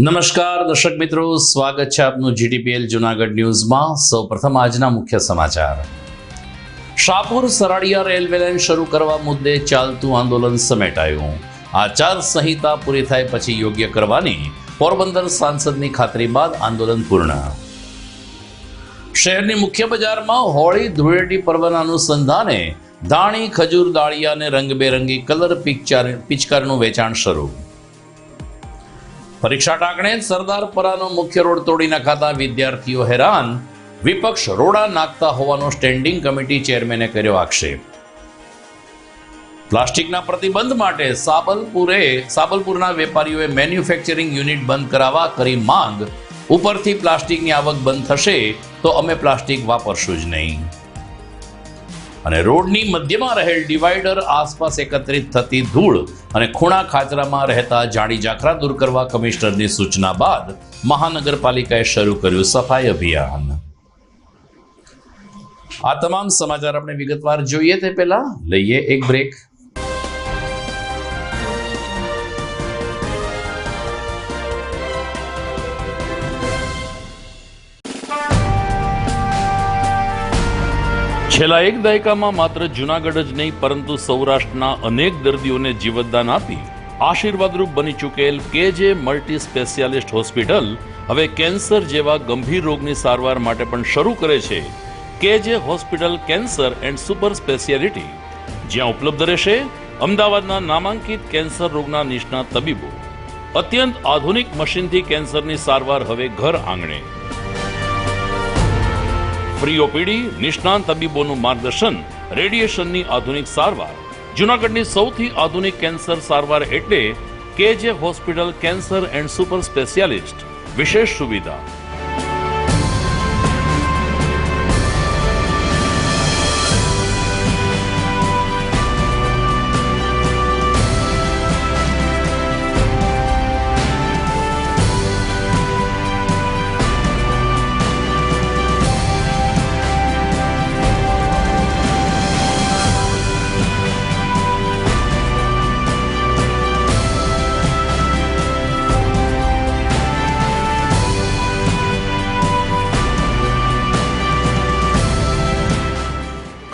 નમસ્કાર દર્શક મિત્રો, સ્વાગત છે આપનું જીટીપીએલ જુનાગઢ ન્યૂઝમાં। સૌપ્રથમ આજના મુખ્ય સમાચાર। શાહપુર સરાડિયા રેલવે લાઇન શરૂ કરવા મુદ્દે ચાલતું આંદોલન સમેટાયું। આચાર સંહિતા પૂરી થાય પછી યોગ્ય કરવાની પોરબંદર સાંસદની ખાતરી બાદ આંદોલન પૂર્ણ। શહેરની મુખ્ય બજારમાં હોળી ધૂળેટી પર્વના અનુસંધાને ધાણી, ખજૂર, દાળિયા અને રંગબેરંગી કલર પિચકારીનું વેચાણ શરૂ। પરીક્ષા ટાંકણે સરદારપરાનો મુખ્ય રોડ તોડી નાખાતા વિદ્યાર્થીઓ હેરાન। વિપક્ષ રોડા નાખતા હોવાનો સ્ટેન્ડિંગ કમિટી ચેરમેને કર્યો આક્ષેપ। પ્લાસ્ટિકના પ્રતિબંધ માટે સાબલપુરના વેપારીઓએ મેન્યુફેક્ચરિંગ યુનિટ બંધ કરાવવા કરી માંગ। ઉપરથી પ્લાસ્ટિકની આવક બંધ થશે તો અમે પ્લાસ્ટિક વાપરશું જ નહીં। અને રોડની મધ્યમાં રહેલ ડિવાઈડર આસપાસ એકત્રિત થતી ધૂળ અને ખૂણા ખાચરામાં રહેતા જાડી ઝાખરા દૂર કરવા કમિશનરની સૂચના બાદ મહાનગરપાલિકાએ શરૂ કર્યું સફાઈ અભિયાન। આ તમામ સમાચાર આપણે વિગતવાર જોઈએ તે પહેલા લઈએ એક બ્રેક। છેલ્લા એક દાયકામાં માત્ર જૂનાગઢ જ નહીં પરંતુ સૌરાષ્ટ્રના અનેક દર્દીઓને જીવતદાન આપી આશીર્વાદરૂપ બની ચૂકેલ કેજે મલ્ટી સ્પેશિયાલિસ્ટ હોસ્પિટલ હવે કેન્સર જેવા ગંભીર રોગની સારવાર માટે પણ શરૂ કરે છે કેજે hospital cancer and super speciality, જ્યાં ઉપલબ્ધ રહેશે અમદાવાદના નામાંકિત કેન્સર રોગના નિષ્ણાત તબીબો। અત્યંત આધુનિક મશીનથી કેન્સરની સારવાર હવે ઘર આંગણે। ફ્રી ઓપીડી, નિષ્ણાંત તબીબોનું માર્ગદર્શન, રેડિયેશનની આધુનિક સારવાર। જૂનાગઢની સૌથી આધુનિક કેન્સર સારવાર એટલે કેજે hospital cancer and super specialist. વિશેષ સુવિધા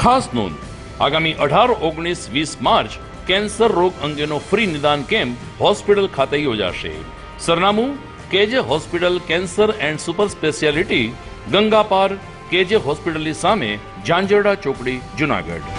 ખાસ નોંધ, આગામી 18, 19, 20 માર્ચ કેન્સર રોગ અંગેનો ફ્રી નિદાન કેમ્પ હોસ્પિટલ ખાતે યોજાશે। સરનામું KJ hospital cancer and super speciality, Gangapar, KJ હોસ્પિટલની સામે, ઝાંઝરડા ચોકડી, Junagadh.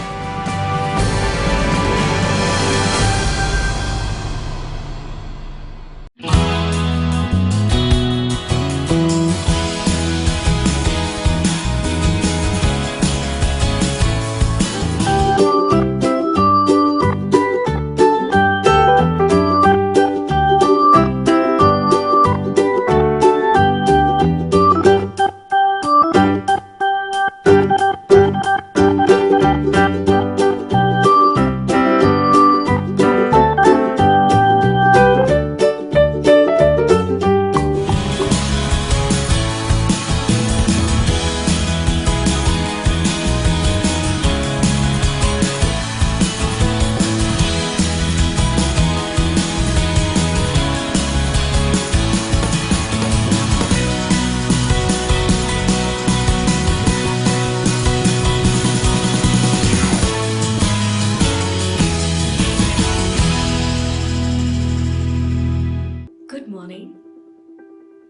Good morning.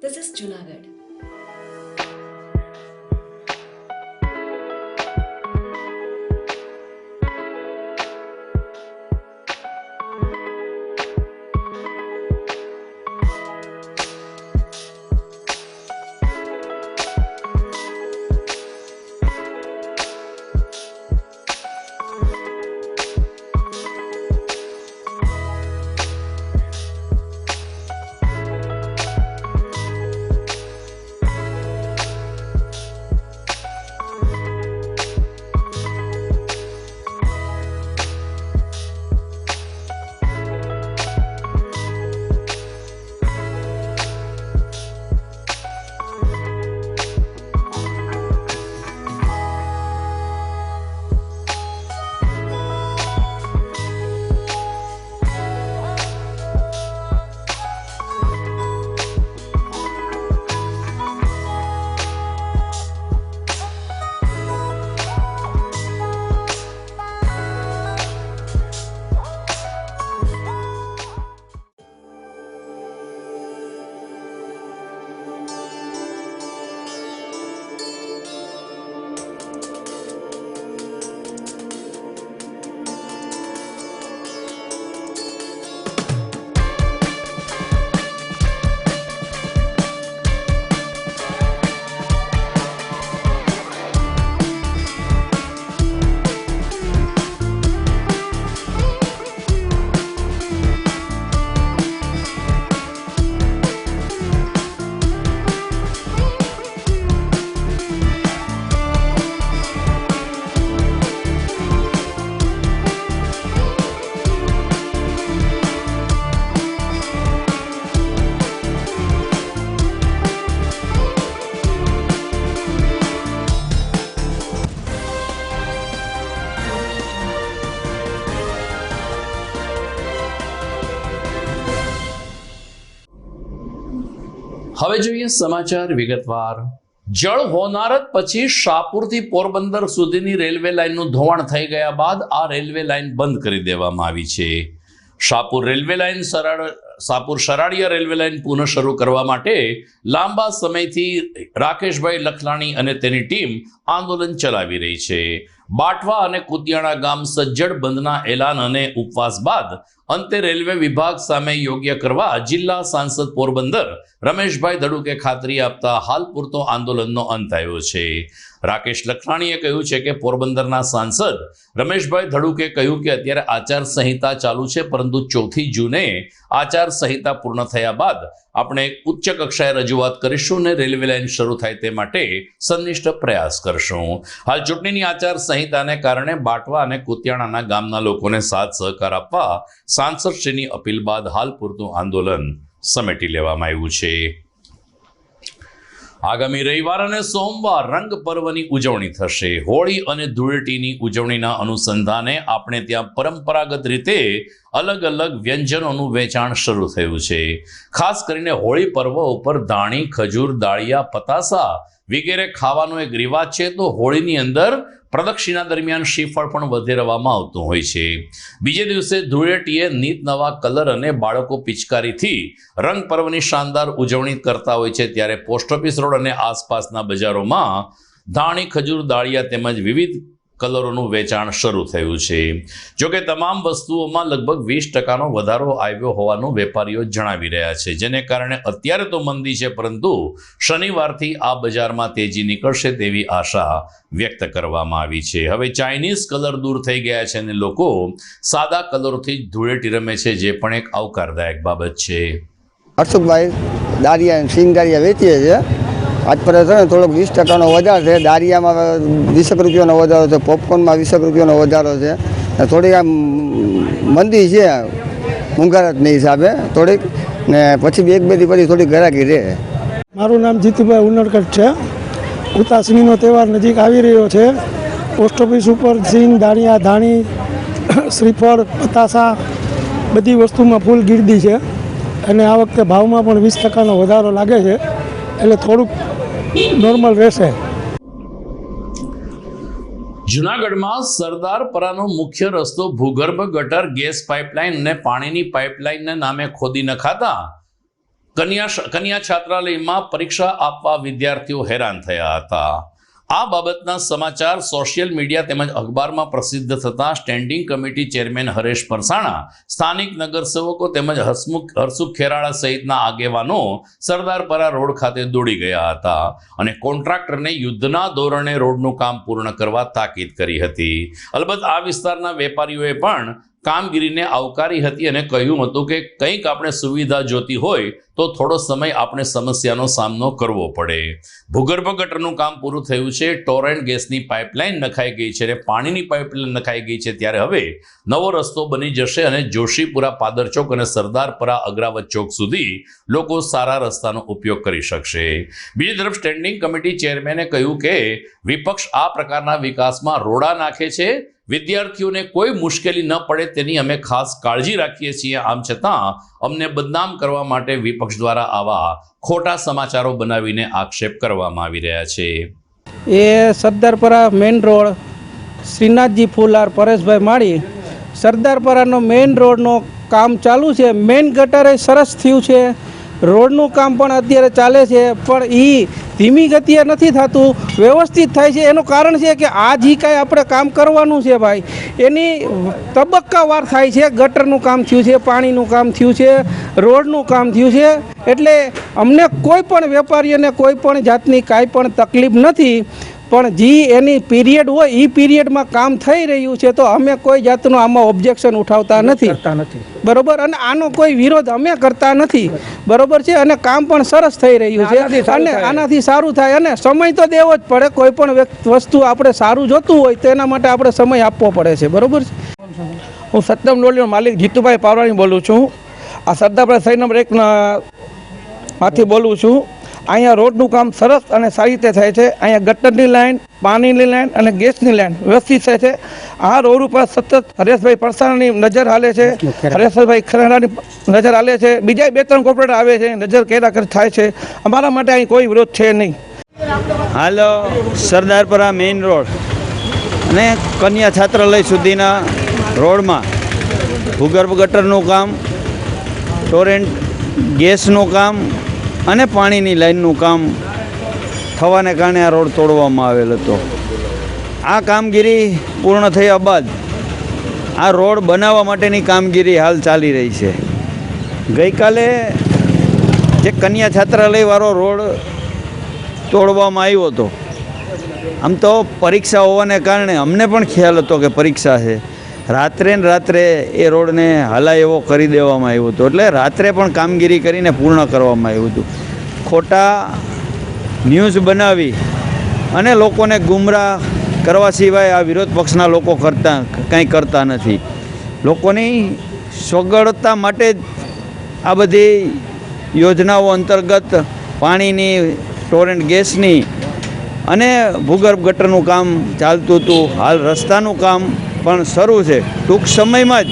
This is Junagadh. હવે જોઈએ સમાચાર વિગતવાર. જળ હોનારત પછી શાહપુરથી પોરબંદર સુધીની રેલવે લાઇનનું ધોવાણ થઈ ગયા બાદ આ રેલવે લાઇન બંધ કરી દેવામાં આવી છે. Shahpur railway line Shahpur Sharaliya railway line પુનઃ શરૂ કરવા માટે લાંબા સમયથી રાકેશભાઈ લખલાણી અને તેની ટીમ આંદોલન ચલાવી રહી છે. બાટવા અને કુતિયાણા ગામ સજ્જડ બંધના એલાન અને ઉપવાસ બાદ અંતે રેલવે વિભાગ સામે યોગ્ય કરવા જિલ્લા સાંસદ પોરબંદર રમેશભાઈ ધડુકે ખાતરી આપતા હાલ પૂરતો આંદોલનનો અંત આવ્યો છે. રાકેશ લખલાણીએ કહ્યું છે કે પોરબંદરના સાંસદ રમેશભાઈ ધડુકે કહ્યું કે અત્યારે આચાર સંહિતા ચાલુ છે, પરંતુ 4 જૂને આચાર સંહિતા પૂર્ણ થયા બાદ આપણે ઉચ્ચ કક્ષાએ રજૂઆત કરીશું અને રેલવે લાઇન શરૂ થાય તે માટે સંનિષ્ઠ પ્રયાસ કરશું. હાલ ચૂંટણીની આચાર સંહિતાને કારણે બાટવા અને કુતિયાણાના ગામના લોકોને સાથ સહકાર આપવા સાંસદશ્રીની અપીલ બાદ હાલ પૂરતું આંદોલન સમેટી લેવામાં આવ્યું છે. આગામી રવિવાર અને સોમવાર રંગ પર્વની ઉજવણી થશે. હોળી અને ધૂળેટીની ઉજવણીના અનુસંધાને આપણે ત્યાં પરંપરાગત રીતે અલગ અલગ વ્યંજનોનું વેચાણ શરૂ થયું છે. ખાસ કરીને હોળી પર્વ ઉપર ધાણી, ખજૂર, દાળિયા, પતાસા વગેરે ખાવાનો એક રિવાજ છે. તો હોળીની અંદર પ્રદક્ષિણા દરમિયાન શ્રીફળ પણ વધેરવામાં આવતું હોય છે. બીજે દિવસે ધૂળેટીએ નીત નવા કલર અને બાળકો પિચકારીથી રંગ પર્વની શાનદાર ઉજવણી કરતા હોય છે. ત્યારે પોસ્ટ ઓફિસ રોડ અને આસપાસના બજારોમાં ધાણી, ખજૂર, દાળિયા તેમજ વિવિધ કલરોનું વેચાણ શરૂ થયું છે. જોકે તમામ વસ્તુઓમાં લગભગ 20% વધારો આવ્યો હોવાનું વેપારીઓ જણાવી રહ્યા છે, જેને કારણે અત્યારે તો મંદી છે, પરંતુ શનિવારથી આ બજારમાં તેજી નીકળશે તેવી આશા વ્યક્ત કરવામાં આવી છે. હવે ચાઇનીઝ કલર દૂર થઈ ગયા છે અને લોકો સાદા કલરોથી ધૂળેટી રમે છે, જે પણ એક આવકારદાયક બાબત છે. હર્ષુભાઈ દાળિયા સિંગ દાળિયા વેચીએ છીએ. આજ પર છે ને થોડોક 20% વધારો છે. દાળિયામાં 20 રૂપિયાનો વધારો છે, પોપકોર્નમાં 20 રૂપિયાનો વધારો છે. થોડીક આમ મંદી છે મોંઘવારીના હિસાબે થોડીક, ને પછી એક બે દી પછી થોડીક ગરાકી રહે. મારું નામ જીતુભાઈ ઉનડકટ છે. ઉતાસણીનો તહેવાર નજીક આવી રહ્યો છે. પોસ્ટ ઓફિસ ઉપર સિંગ, દાળિયા, ધાણી, શ્રીફળ, પતાસા બધી વસ્તુમાં ફૂલ ગીરદી છે અને આ વખતે ભાવમાં પણ 20%નો વધારો લાગે છે, એટલે થોડુંક નોર્મલ રહેશે. જૂનાગઢમાં સરદારપરાનો મુખ્ય રસ્તો ભૂગર્ભ ગટર, ગેસ પાઇપલાઇન અને પાણીની પાઇપલાઇનના નામે ખોદી નખાતા કન્યા છાત્રાલયમાં પરીક્ષા આપવા વિદ્યાર્થીઓ હેરાન થયા હતા. આ બાબતના સમાચાર સોશિયલ મીડિયા તેમજ અખબારમાં પ્રસિદ્ધ થતા standing committee chairman Haresh Parsana, સ્થાનિક નગરસેવકો તેમજ હરસુખ ખેરાળા સહિતના આગેવાનો સરદારપરા રોડ ખાતે દોડી ગયા હતા અને કોન્ટ્રાક્ટરને યુદ્ધના ધોરણે રોડનું કામ પૂર્ણ કરવા તાકીદ કરી હતી. અલબત્ત આ વિસ્તારના વેપારીઓએ પણ કામગીરીને આવકારી હતી અને કહ્યું હતું કે કંઈક આપણે સુવિધા જોતી હોય તો થોડો સમય આપણે સમસ્યાનો સામનો કરવો પડે. ભૂગર્ભ ગટરનું કામ પૂરું થયું છે, ટોરેન્ટ ગેસની પાઇપલાઇન નખાઈ ગઈ છે અને પાણીની પાઇપલાઇન નખાઈ ગઈ છે. ત્યારે હવે નવો રસ્તો બની જશે અને જોશીપુરા પાદર ચોક અને સરદારપરા અગ્રાવત ચોક સુધી લોકો સારા રસ્તાનો ઉપયોગ કરી શકશે. બીજી તરફ સ્ટેન્ડિંગ કમિટી ચેરમેને કહ્યું કે વિપક્ષ આ પ્રકારના વિકાસમાં રોડા નાખે છે. વિદ્યાર્થીઓને કોઈ મુશ્કેલી ન પડે તેની અમે ખાસ કાળજી રાખીએ છીએ. આમ છતાં અમને બદનામ કરવા માટે વિપક્ષ દ્વારા આવા ખોટા સમાચારો બનાવીને આક્ષેપ કરવામાં આવી રહ્યા છે. એ સરદારપરા મેઇન રોડ, શ્રીનાથજી ફુલાર, પરેશભાઈ માળી, સરદારપરાનો મેઇન રોડનો કામ ચાલુ છે. મેઇન ગટરે સરસ થયું છે, રોડનું કામ પણ અત્યારે ચાલે છે, પણ એ ધીમી ગતિએ નથી થતું, વ્યવસ્થિત થાય છે. એનું કારણ છે કે આ જે કાંઈ આપણે કામ કરવાનું છે ભાઈ, એની તબક્કાવાર થાય છે. ગટરનું કામ થયું છે, પાણીનું કામ થયું છે, રોડનું કામ થયું છે, એટલે અમને કોઈ પણ વેપારીઓને કોઈ પણ જાતની કાંઈ પણ તકલીફ નથી. પણ જે એની પીરિયડ હોય એ પીરિયડમાં કામ થઈ રહ્યું છે તો અમે કોઈ જાતનું આમાં ઓબ્જેક્શન ઉઠાવતા નથી, બરોબર, અને આનો કોઈ વિરોધ અમે કરતા નથી, બરોબર છે. અને કામ પણ સરસ થઈ રહ્યું છે અને આનાથી સારું થાય. અને સમય તો દેવો જ પડે, કોઈ પણ વસ્તુ આપણે સારું જોતું હોય તો એના માટે આપણે સમય આપવો પડે છે, બરોબર છે. હું સત્યમ ડોલીનો માલિક જીતુભાઈ પાવરાણી બોલું છું. આ સરદારપરા સહી નંબર 1 માંથી બોલું છું. અહીંયા રોડનું કામ સરસ અને સારી રીતે થાય છે. અહીંયા ગટરની લાઈન, પાણીની લાઈન અને ગેસની લાઈન વ્યવસ્થિત થાય છે. આ રોડ ઉપર સતત હરેશભાઈ પરસાણાની નજર હાલે છે, હરેશભાઈ ખરાડાની નજર હાલે છે, બીજા 2-3 કોર્પોરેટર આવે છે, નજર કર્યા થાય છે. અમારા માટે અહીં કોઈ વિરોધ છે નહીં. હાલ સરદારપરા મેઇન રોડ અને કન્યા છાત્રાલય સુધીના રોડમાં ભૂગર્ભ ગટરનું કામ, ટોરેન્ટ ગેસનું કામ અને પાણીની લાઈનનું કામ થવાને કારણે આ રોડ તોડવામાં આવેલ હતો. આ કામગીરી પૂર્ણ થયા બાદ આ રોડ બનાવવા માટેની કામગીરી હાલ ચાલી રહી છે. ગઈકાલે જે કન્યા છાત્રાલયવાળો રોડ તોડવામાં આવ્યો હતો, આમ તો પરીક્ષા હોવાને કારણે અમને પણ ખ્યાલ હતો કે પરીક્ષા છે. રાત્રે ને રાત્રે એ રોડને હલાય એવો કરી દેવામાં આવ્યો હતો, એટલે રાત્રે પણ કામગીરી કરીને પૂર્ણ કરવામાં આવ્યું હતું. ખોટા ન્યૂઝ બનાવી અને લોકોને ગુમરાહ કરવા સિવાય આ વિરોધ પક્ષના લોકો કંઈ કરતા નથી. લોકોની સગવડતા માટે જ આ બધી યોજનાઓ અંતર્ગત પાણીની, ટોરેન્ટ ગેસની અને ભૂગર્ભ ગટરનું કામ ચાલતું હતું. હાલ રસ્તાનું કામ પણ શરૂ છે. ટૂંક સમયમાં જ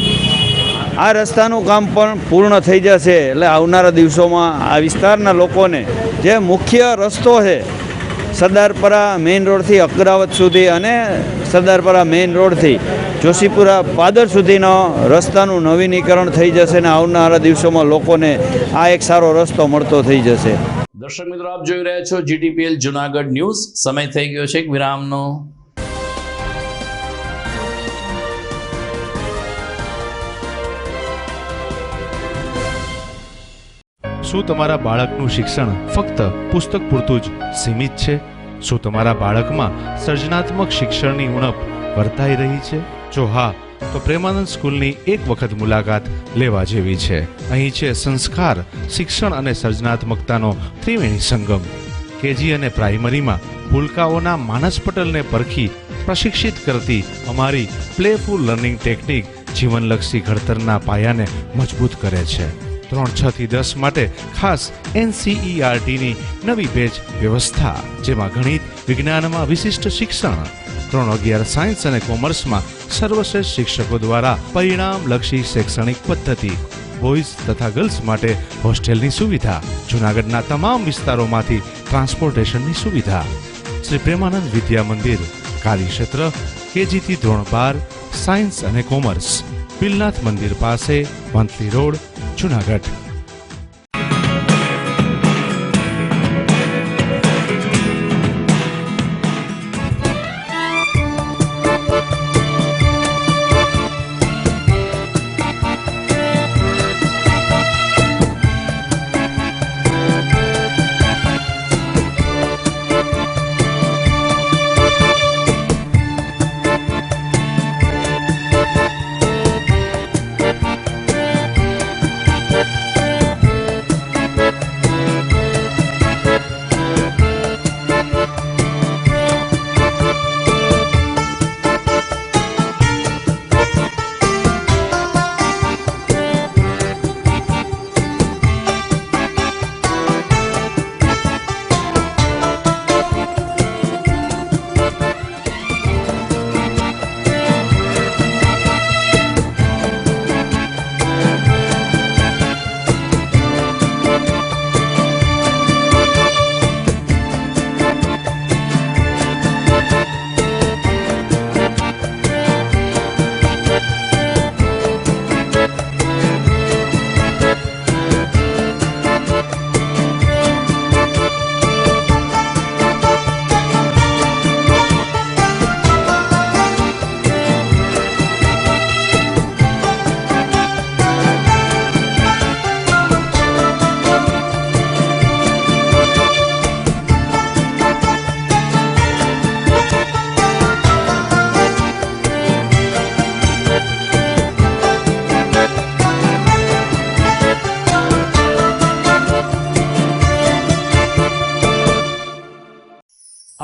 આ રસ્તાનું કામ પણ પૂર્ણ થઈ જશે. એટલે આવનારા દિવસોમાં આ વિસ્તારના લોકોને જે મુખ્ય રસ્તો છે સરદારપરા મેઇન રોડથી અકરાવત સુધી અને સરદારપરા મેઇન રોડથી જોશીપુરા પાદર સુધીનો રસ્તાનું નવીનીકરણ થઈ જશે અને આવનારા દિવસોમાં લોકોને આ એક સારો રસ્તો મળતો થઈ જશે. દર્શક મિત્રો, આપ જોઈ રહ્યા છો GTPL જુનાગઢ ન્યૂઝ. સમય થઈ ગયો છે એક વિરામનો. શું તમારા બાળકનું શિક્ષણ ફક્ત પુસ્તક પૂરતું જ સીમિત છે? શું તમારા બાળકમાં સર્જનાત્મક શિક્ષણની ઉણપ વર્તાઈ રહી છે? જો હા, તો પ્રેમાનંદ સ્કૂલની એક વખત મુલાકાત લેવા જેવી છે. અહીં છે સંસ્કાર, શિક્ષણ અને સર્જનાત્મકતાનો ત્રિવેણી સંગમ. કેજી અને પ્રાઇમરીમાં ભૂલકાઓના માનસ પટલને પરખી પ્રશિક્ષિત કરતી અમારી પ્લેફુલ લર્નિંગ ટેકનિક જીવનલક્ષી ઘડતરના પાયાને મજબૂત કરે છે. 3, 6 થી 10 માટે ખાસ NCERTની નવી બેચ વ્યવસ્થા, જેમાં ગણિત, વિજ્ઞાનમાં વિશિષ્ટ શિક્ષણ, 3-11 સાયન્સ અને કોમર્સમાં સર્વશ્રેષ્ઠ શિક્ષકો દ્વારા પરિણામલક્ષી શૈક્ષણિક પદ્ધતિ, બોયઝ તથા ગર્લ્સ માટે હોસ્ટેલની સુવિધા, જૂનાગઢના તમામ વિસ્તારોમાંથી ટ્રાન્સપોર્ટેશનની સુવિધા. શ્રી પ્રેમાનંદ વિદ્યા મંદિર, કાર્યક્ષેત્ર KG થી ધોરણ 12, સાયન્સ અને કોમર્સ, પિલનાથ મંદિર પાસે, વંથલી રોડ, જૂનાગઢ.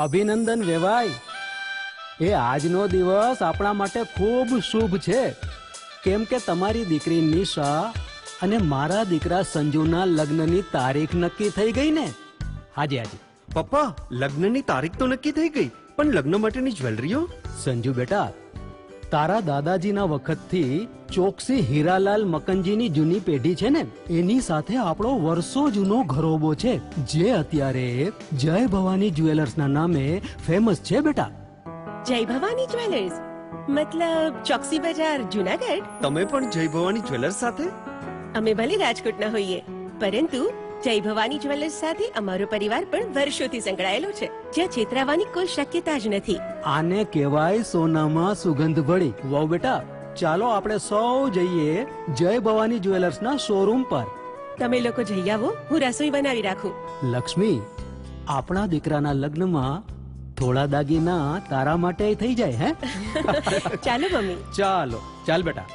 અભિનંદન વેવાઈ, એ આજનો દિવસ આપણા માટે ખૂબ શુભ છે, કેમ કે તમારી દીકરી નિશા અને મારા દીકરા સંજુના લગ્નની તારીખ નક્કી થઈ ગઈ ને. હાજી હાજી. પપ્પા, લગ્નની તારીખ તો નક્કી થઈ ગઈ, પણ લગ્ન માટેની જ્વેલરીઓ? સંજુ બેટા, તારા દાદાજીના વખતથી ચોકસી હીરાલાલ મકનજીની જૂની પેઢી છે ને, એની સાથે આપણો વર્ષો જૂનો ઘરોબો છે, જે અત્યારે જય ભવાની જ્વેલર્સના નામે ફેમસ છે બેટા. જય ભવાની જ્વેલર્સ મતલબ ચોકસી બજાર જુનાગઢ? તમે પણ જય ભવાની જ્વેલર્સ સાથે? અમે ભલે રાજકોટના હોઈએ, પરંતુ જય ભવાની જ્વેલર્સ સાથે અમારો પરિવાર પણ વર્ષોથી સંકળાયેલો છે, જ્યાં છેતરાવાની કોઈ શક્યતા જ નથી. આને કહેવાય સોનામાં સુગંધ ભળી. વાવ બેટા, ચાલો આપણે સૌ જઈએ જય ભવાની જ્વેલર્સના શોરૂમ પર. તમે લોકો જઈ આવો, હું રસોઈ બનાવી રાખું. લક્ષ્મી, આપણા દીકરાના લગ્નમાં થોડા દાગીના તારા માટે થઈ જાય હે. ચાલો મમ્મી. ચાલો ચાલ બેટા.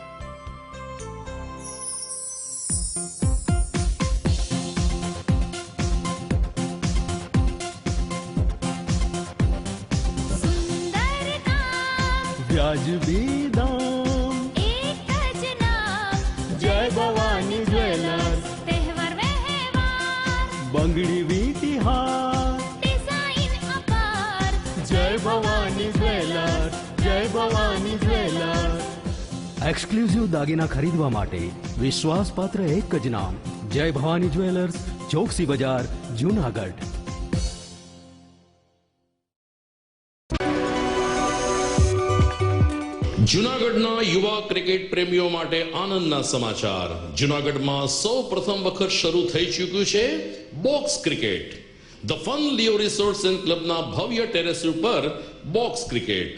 વ્યાજબી દામ, એક જ નામ, જય ભવાની જ્વેલર્સ. તહેવાર વ્યવહાર, બંગડી વીટી હાર, ડિઝાઇન અપાર, જય ભવાની જ્વેલર્સ, જય ભવાની જ્વેલર્સ. એક્સક્લુઝિવ દાગીના ખરીદવા માટે વિશ્વાસપાત્ર એક જ નામ, જય ભવાની જ્વેલર્સ, ચોકસી બજાર, જુનાગઢ. જૂનાગઢના યુવા ક્રિકેટ પ્રેમીઓ માટે આનંદના સમાચાર. જૂનાગઢમાં સૌ પ્રથમ વખત શરૂ થઈ ચૂક્યું છે box cricket. The fun Leo resorts and ક્લબના ભવ્ય ટેરેસ ઉપર બોક્સ ક્રિકેટ.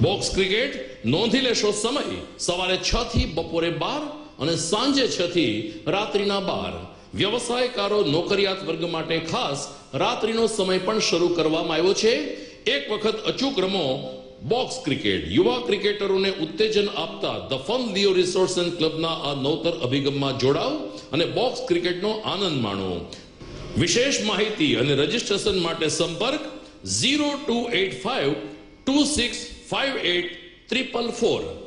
બોક્સ ક્રિકેટ નોંધી લેશો સમય સવારે 6 થી બપોરે 12 અને સાંજે 6 થી રાત્રિના 12. વ્યવસાયકારો, નોકરિયાત વર્ગ માટે ખાસ રાત્રિનો સમય પણ શરૂ કરવામાં આવ્યો છે. એક વખત અચૂક રમો બોક્સ ક્રિકેટ. યુવા ક્રિકેટરોને ઉત્તેજન આપતા the fun Leo resorts and ક્લબના આ નવતર અભિગમમાં જોડાઓ અને બોક્સ ક્રિકેટનો આનંદ માણો. વિશેષ માહિતી અને રજીસ્ટ્રેશન માટે સંપર્ક 0285 2658 444.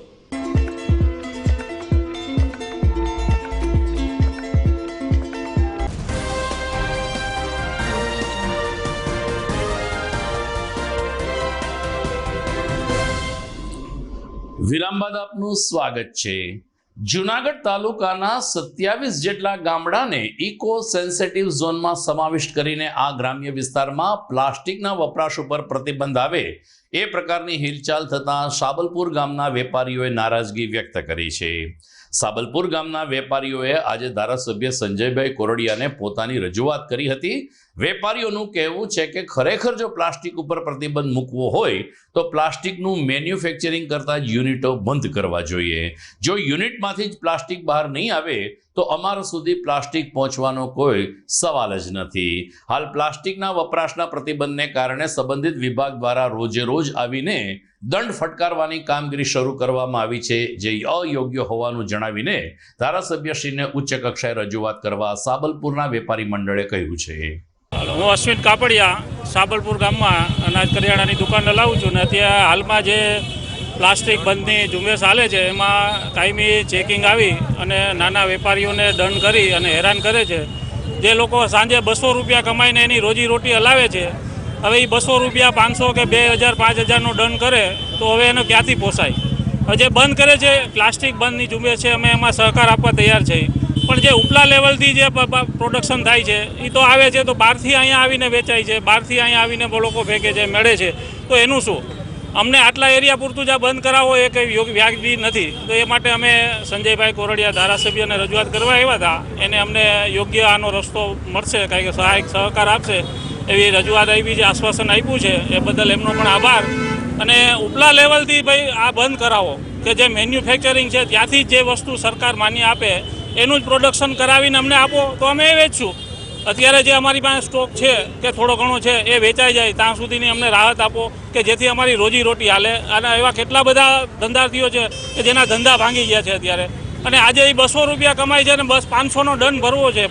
વિરામ બાદ આપનું સ્વાગત છે. જૂનાગઢ તાલુકાના 27 જેટલા ગામડાને ઇકો સેન્સિટિવ ઝોનમાં સમાવિષ્ટ કરીને આ ગ્રામ્ય વિસ્તારમાં પ્લાસ્ટિકના વપરાશ ઉપર પ્રતિબંધ આવે એ પ્રકારની હિલચાલ થતાં સાબલપુર ગામના વેપારીઓએ નારાજગી વ્યક્ત કરી છે. સાબલપુર ગામના વેપારીઓએ આજે ધારાસભ્ય સંજયભાઈ કોરડિયાને પોતાની રજૂઆત કરી હતી. વેપારીઓનું કહેવું છે કે ખરેખર જો પ્લાસ્ટિક ઉપર પ્રતિબંધ મૂકવો હોય તો પ્લાસ્ટિકનું મેન્યુફેક્ચરિંગ કરતા જ યુનિટો બંધ કરવા જોઈએ. જો યુનિટમાંથી જ પ્લાસ્ટિક બહાર નહીં આવે તો અમારા સુધી પ્લાસ્ટિક પહોંચવાનો કોઈ સવાલ જ નથી. હાલ પ્લાસ્ટિકના વપરાશના પ્રતિબંધને કારણે સંબંધિત વિભાગ દ્વારા રોજે રોજ આવીને દંડ ફટકારવાની કામગીરી શરૂ કરવામાં આવી છે, જે અયોગ્ય હોવાનું જણાવીને ધારાસભ્યશ્રીને ઉચ્ચ કક્ષાએ રજૂઆત કરવા સાબલપુરના વેપારી મંડળે કહ્યું છે. હું અશ્વિન કાપડિયા સાબલપુર ગામમાં અનાજ કરિયાણાની દુકાન ચલાવું છું ને અત્યારે હાલમાં જે પ્લાસ્ટિક બંધની ઝુંબેશ ચાલે છે એમાં કાયમી ચેકિંગ આવી અને નાના વેપારીઓને દંડ કરી અને હેરાન કરે છે. જે લોકો સાંજે 200 રૂપિયા કમાઈને એની રોજીરોટી હલાવે છે, હવે એ 200 રૂપિયા 500 કે 2000 5000નો દંડ કરે તો હવે એનો ક્યાંથી પોસાય. હવે જે બંધ કરે છે પ્લાસ્ટિક બંધની ઝુંબેશ છે, અમે એમાં સહકાર આપવા તૈયાર છીએ, પણ જે ઉપલા લેવલથી જે પ્રોડક્શન થાય છે એ તો આવે છે તો બહારથી અહીંયા આવીને વેચાય છે, બહારથી અહીંયા આવીને લોકો ફેંકે છે, મેળે છે, તો એનું શું? અમને આટલા એરિયા પૂરતું જ બંધ કરાવો એ કંઈ વ્યાજબી નથી. તો એ માટે અમે સંજયભાઈ કોરડિયા ધારાસભ્યને રજૂઆત કરવા આવ્યા હતા. એને અમને યોગ્ય આનો રસ્તો મળશે, કારણ કે સહાયક સહકાર આપશે એવી રજૂઆત આવી છે, આશ્વાસન આપ્યું છે, એ બદલ એમનો પણ આભાર. અને ઉપલા લેવલથી ભાઈ આ બંધ કરાવો કે જે મેન્યુફેક્ચરિંગ છે ત્યાંથી જે વસ્તુ સરકાર માન્ય આપે એનું જ પ્રોડક્શન કરાવીને અમને આપો તો અમે એ વેચશું. અત્યારે જે અમારી પાસે સ્ટોક છે કે થોડો ઘણો છે એ વેચાઈ જાય ત્યાં સુધીની અમને રાહત આપો કે જેથી અમારી રોજીરોટી હાલે. અને એવા કેટલા બધા ધંધાર્થીઓ છે કે જેના ધંધા ભાંગી ગયા છે અત્યારે, અને આજે એ 200 રૂપિયા કમાય છે અને બસ 500નો દંડ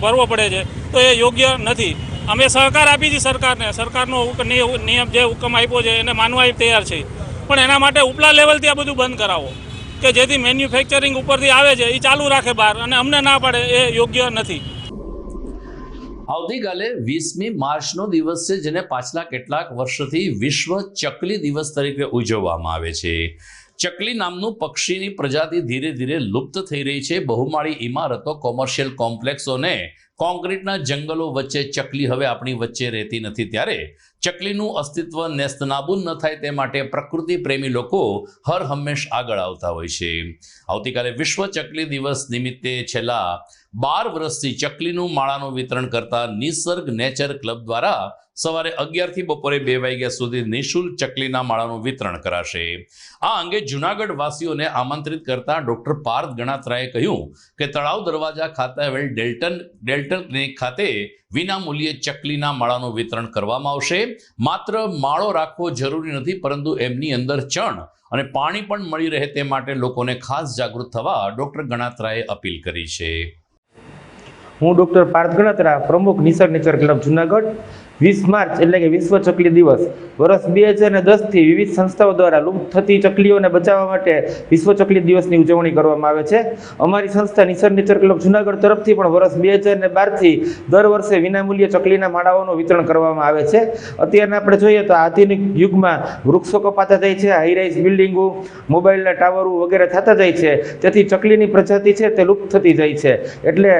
ભરવો પડે છે, તો એ યોગ્ય નથી. અમે સહકાર આપી છીએ સરકારને, સરકારનો નિયમ જે હુકમ આપ્યો છે એને માનવા તૈયાર છે, પણ એના માટે ઉપલા લેવલથી આ બધું બંધ કરાવો. કે જેથી મેન્યુફેક્ચરિંગ ઉપરથી આવે છે એ ચાલુ રાખે બહાર અને અમને ના પાડે એ યોગ્ય નથી. આવતીકાલે 20મી માર્ચનો દિવસ છે, જેને પાછલા કેટલાક વર્ષોથી વિશ્વ ચકલી દિવસ તરીકે ઉજવવામાં આવે છે. ચકલી નામનું પક્ષીની પ્રજાતિ ધીરે ધીરે લુપ્ત થઈ રહી છે. બહુમાળી ઇમારતો, કોમર્શિયલ કોમ્પ્લેક્સોને કોન્ક્રીટના જંગલો વચ્ચે ચકલી હવે આપણી વચ્ચે રહેતી નથી. ત્યારે ચકલીનું અસ્તિત્વ નેસ્તનાબૂદ ન થાય તે માટે પ્રકૃતિ પ્રેમી લોકો હર હંમેશ આગળ આવતા હોય છે. આવતીકાલે વિશ્વ ચકલી દિવસ નિમિત્તે છેલ્લા 12 વર્ષથી ચકલીનું માળાનું વિતરણ કરતા નિસર્ગ નેચર ક્લબ દ્વારા સવારે 11 થી બપોરે 2 વાગ્યા સુધી નિઃશુલ્ક ચકલીના માળાનું વિતરણ કરાશે. આ અંગે જૂનાગઢ વાસીઓને આમંત્રિત કરતા ડોક્ટર પાર્થ ગણાત્રાએ કહ્યું કે તળાવ દરવાજા ખાતે આવેલ ડેલ્ટન ક્લિનિક ખાતે વિનામૂલ્યે ચકલીના માળાનું વિતરણ કરવામાં આવશે. માત્ર માળો રાખવો જરૂરી નથી, પરંતુ એમની અંદર ચણ અને પાણી પણ મળી રહે તે માટે લોકોને ખાસ જાગૃત થવા ડોક્ટર ગણાત્રાએ અપીલ કરી છે. હું ડૉક્ટર પાર્થ ગણાત્રા, પ્રમુખ નિસર્ગ નેચર ક્લબ જુનાગઢ. 20 માર્ચ એટલે કે વિશ્વ ચકલી દિવસ વર્ષ 2010થી વિવિધ સંસ્થાઓ દ્વારા લુપ્ત થતી ચકલીઓને બચાવવા માટે વિશ્વ ચકલી દિવસની ઉજવણી કરવામાં આવે છે. અમારી સંસ્થા નિસર્ગ નેચર ક્લબ જુનાગઢ તરફથી પણ વર્ષ 2012થી દર વર્ષે વિનામૂલ્યે ચકલીના માળાઓનું વિતરણ કરવામાં આવે છે. અત્યારના આપણે જોઈએ તો આધુનિક યુગમાં વૃક્ષો કપાતા જાય છે, હાઈરાઇઝ બિલ્ડિંગો, મોબાઈલના ટાવરો વગેરે થતા જાય છે, તેથી ચકલીની પ્રજાતિ છે તે લુપ્ત થતી જાય છે. એટલે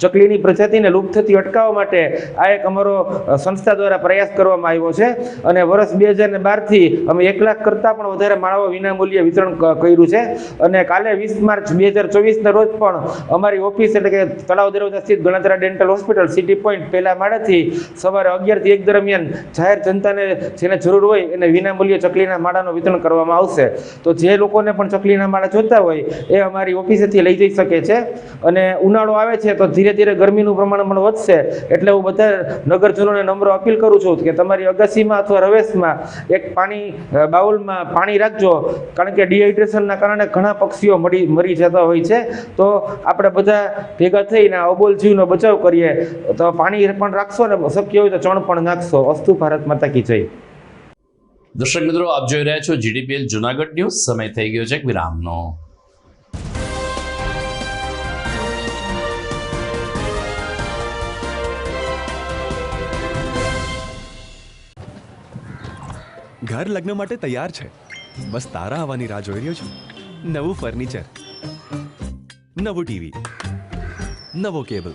ચકલીની પ્રજાતિને લુપ્ત થતી અટકાવવા માટે આ એક અમારો સંસ્થા દ્વારા પ્રયાસ કરવામાં આવ્યો છે અને વર્ષ 2012થી અમે 1 લાખ કરતાં પણ વધારે માળાઓ વિનામૂલ્યે વિતરણ કર્યું છે. અને કાલે 20 માર્ચ 2024ના રોજ પણ અમારી ઓફિસ એટલે કે તળાવ દરવાજા સ્થિત Ganatra dental hospital city point પહેલા માળેથી સવારે 11 થી 1 દરમિયાન જાહેર જનતાને જેને જરૂર હોય એને વિનામૂલ્યે ચકલીના માળાનું વિતરણ કરવામાં આવશે. તો જે લોકોને પણ ચકલીના માળા જોઈતા હોય એ અમારી ઓફિસેથી લઈ જઈ શકે છે. અને ઉનાળો આવે છે તો ધીરે ધીરે ગરમીનું પ્રમાણ પણ વધશે, એટલે હું બધા નગરજનોને નમ્ર અપીલ કરું છું કે તમારી અગાસીમાં અથવા રવેશમાં એક બાઉલમાં પાણી રાખજો, કારણ કે ડિહાઇડ્રેશનના કારણે ઘણા પક્ષીઓ મરી જતા હોય છે. તો આપણે બધા ભેગા થઈને અબોલ જીવનો બચાવ કરીએ. તો પાણી પણ રાખશો ને શક્ય હોય તો ચણ પણ નાખશો. અસ્તુ ભારત માતા કી જય. દર્શક મિત્રો, આપ જોઈ રહ્યા છો GDPL જુનાગઢ ન્યૂઝ. સમય થઈ ગયો છે વિરામનો. ઘર લગ્ન માટે તૈયાર છે, બસ તારા આવવાની રાહ જોઈ રહ્યો છું. નવું ફર્નિચર, નવું ટીવી, નવો કેબલ.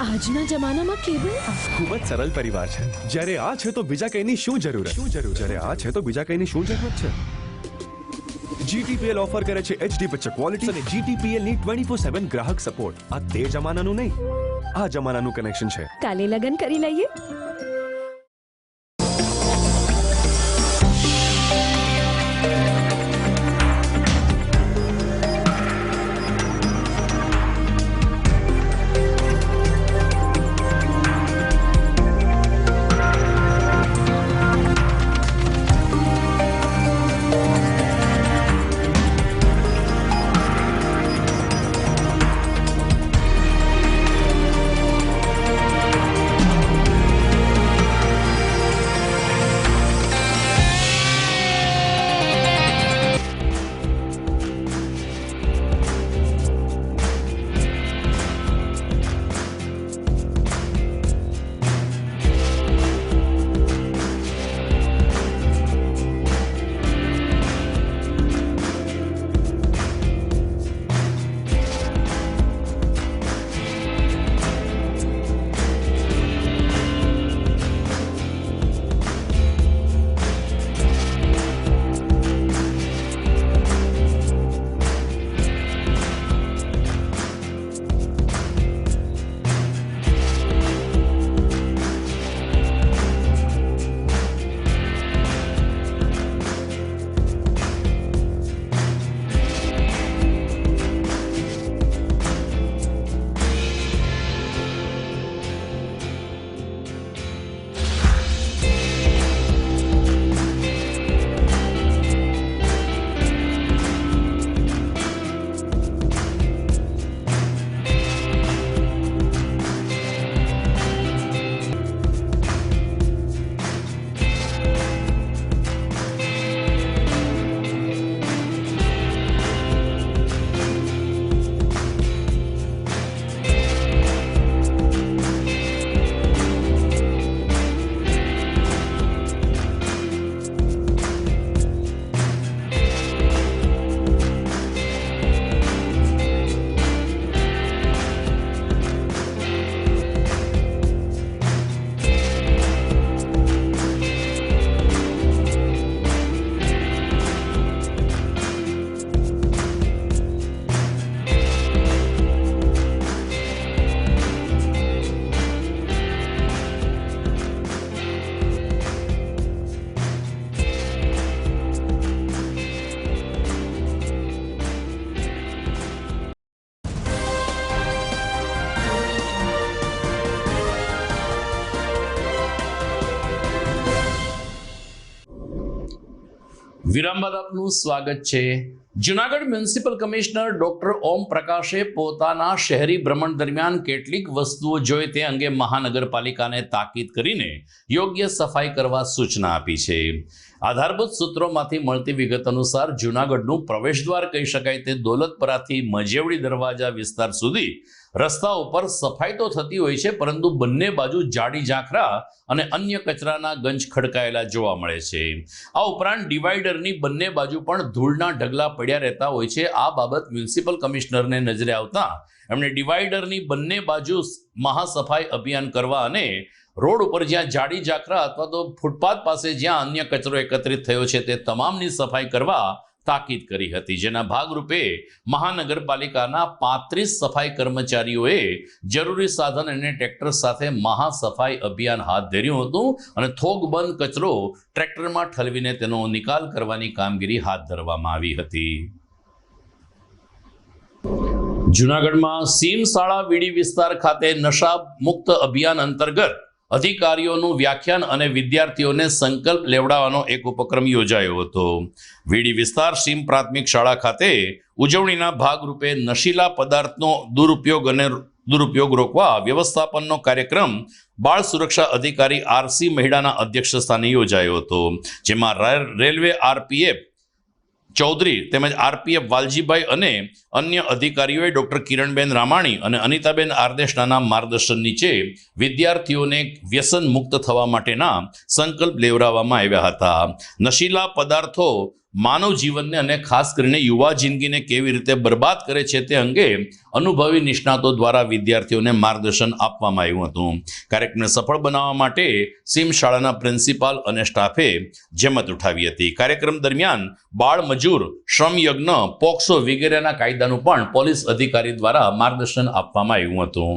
આજના જમાનામાં કેબલ ખૂબ જ સરળ પરિવાર છે. જ્યારે આ છે તો બીજા કંઈની શું જરૂર? જ્યારે આ છે તો બીજા કંઈની શું જરૂરત છે? GTPL ઓફર કરે છે HD પિક્ચર ક્વોલિટી અને GTPL ની 24/7 ગ્રાહક સપોર્ટ. આ તે જમાનાનું નહીં, આ જમાનાનું કનેક્શન છે. કાલે લગન કરી લઈએ. વિરામ બાદ આપનું સ્વાગત છે. જૂનાગઢ મ્યુનિસિપલ કમિશનર ડોક્ટર ઓમ પ્રકાશે પોતાના શહેરી ભ્રમણ દરમિયાન કેટલીક વસ્તુઓ જોઈ તે અંગે મહાનગરપાલિકાને તાકીદ કરીને યોગ્ય સફાઈ કરવા સૂચના આપી છે. આધારભૂત સૂત્રોમાંથી મળતી વિગત અનુસાર જૂનાગઢનું પ્રવેશદ્વાર કહી શકાય તે દોલતપરાથી મજેવડી દરવાજા વિસ્તાર સુધી રસ્તા ઉપર સફાઈ તો થતી હોય છે, પરંતુ બંને બાજુ જાડી ઝાંખરા અને અન્ય કચરાના ગંજ ખડકાયેલા જોવા મળે છે. આ ઉપરાંત ડિવાઈડરની બંને બાજુ પણ ધૂળના ઢગલા પડ્યા રહેતા હોય છે. આ બાબત મ્યુનિસિપલ કમિશનરને નજરે આવતા એમણે ડિવાઈડરની બંને બાજુ મહાસફાઈ અભિયાન કરવા અને રોડ ઉપર જ્યાં જાડી ઝાંખરા અથવા તો ફૂટપાથ પાસે જ્યાં અન્ય કચરો એકત્રિત થયો છે તે તમામની સફાઈ કરવા તાકીદ કરી હતી. જેના ભાગરૂપે મહાનગરપાલિકાના 35 સફાઈ કર્મચારીઓએ જરૂરી સાધન અને ટ્રેક્ટર સાથે મહાસફાઈ અભિયાન હાથ ધર્યું હતું અને થોગબંધ કચરો ટ્રેક્ટરમાં ઠલવીને તેનો નિકાલ કરવાની કામગીરી હાથ ધરવામાં આવી હતી. જૂનાગઢમાં સીમ શાળા વીડી વિસ્તાર ખાતે નશા મુક્ત અભિયાન અંતર્ગત અધિકારીઓનું વ્યાખ્યાન અને વિદ્યાર્થીઓને સંકલ્પ લેવડાવવાનો એક ઉપક્રમ યોજાયો હતો. વીડી વિસ્તાર સીમ પ્રાથમિક શાળા ખાતે ઉજવણીના ભાગરૂપે નશીલા પદાર્થનો દુરુપયોગ રોકવા વ્યવસ્થાપનનો કાર્યક્રમ બાળ સુરક્ષા અધિકારી આરસી મહિડાના અધ્યક્ષ સ્થાને યોજાયો હતો. જેમાં રેલવે આરપીએફ ચૌધરી તેમજ આરપીએફ વાલજીભાઈ અને અન્ય અધિકારીઓએ ડોક્ટર કિરણબેન રામાણી અને અનિતાબેન આરદેશનાના માર્ગદર્શન નીચે વિદ્યાર્થીઓને વ્યસન મુક્ત થવા માટેના સંકલ્પ લેવડાવવામાં આવ્યા હતા. નશીલા પદાર્થો માનવ જીવનને અને ખાસ કરીને યુવા જિંદગીને કેવી રીતે બરબાદ કરે છે તે અંગે અનુભવી નિષ્ણાતો દ્વારા વિદ્યાર્થીઓને માર્ગદર્શન આપવામાં આવ્યું હતું. કાર્યક્રમને સફળ બનાવવા માટે સીમ શાળાના પ્રિન્સિપાલ અને સ્ટાફે જહેમત ઉઠાવી હતી. કાર્યક્રમ દરમિયાન બાળ મજૂર, શ્રમ યજ્ઞ, પોક્સો વગેરેના કાયદાનું પણ પોલીસ અધિકારી દ્વારા માર્ગદર્શન આપવામાં આવ્યું હતું.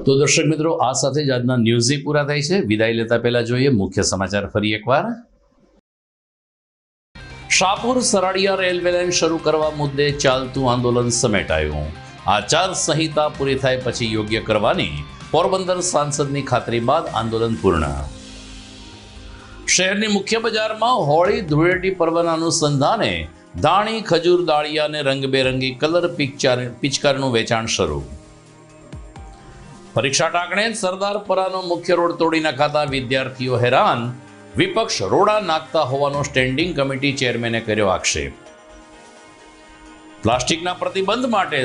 તો દર્શક મિત્રો, આ સાથે જ આજના ન્યૂઝ પૂરા થાય છે. વિદાય લેતા પહેલા જોઈએ મુખ્ય સમાચાર ફરી એકવાર. શાહપુર સરાડિયા રેલવે લાઇન શરૂ કરવા મુદ્દે ચાલતું આંદોલન સમેટાયું. આચાર સંહિતા પૂરી થાય પછી યોગ્ય કરવાની પોરબંદર સાંસદની ખાતરી બાદ આંદોલન પૂર્ણ. શહેરની મુખ્ય બજારમાં હોળી ધૂળેટી પર્વના અનુસંધાને ધાણી, ખજૂર, દાળિયા અને રંગબેરંગી કલર પિચકારીનું વેચાણ શરૂ. પરીક્ષા ટાંકણે સરદારપરાનો મુખ્ય રોડ તોડી નાખાતા વિદ્યાર્થીઓ હેરાન. વિપક્ષ રોડા નાખતા હોવાનો સ્ટેન્ડિંગ કમિટી ચેરમેને કર્યો આક્ષેપ. પ્લાસ્ટિકના પ્રતિબંધ માટે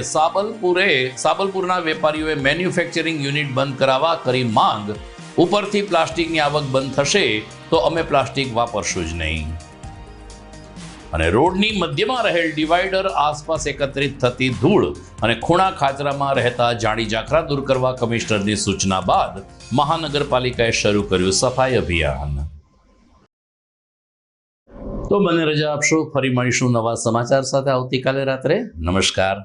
સાબલપુરના વેપારીઓએ મેન્યુફેક્ચરિંગ યુનિટ બંધ કરાવવા કરી માંગ. ઉપરથી પ્લાસ્ટિકની આવક બંધ થશે તો અમે પ્લાસ્ટિક વાપરશું જ નહીં. અને રોડની મધ્યમાં રહેલ ડિવાઈડર આસપાસ એકત્રિત થતી ધૂળ અને ખૂણા ખાચરામાં રહેતા જાડી ઝાંખરા દૂર કરવા કમિશનરની સૂચના બાદ મહાનગરપાલિકાએ શરૂ કર્યું સફાઈ અભિયાન. તો મને રજા આપશો. ફરી મળીશું નવા સમાચાર સાથે આવતીકાલે રાત્રે. નમસ્કાર.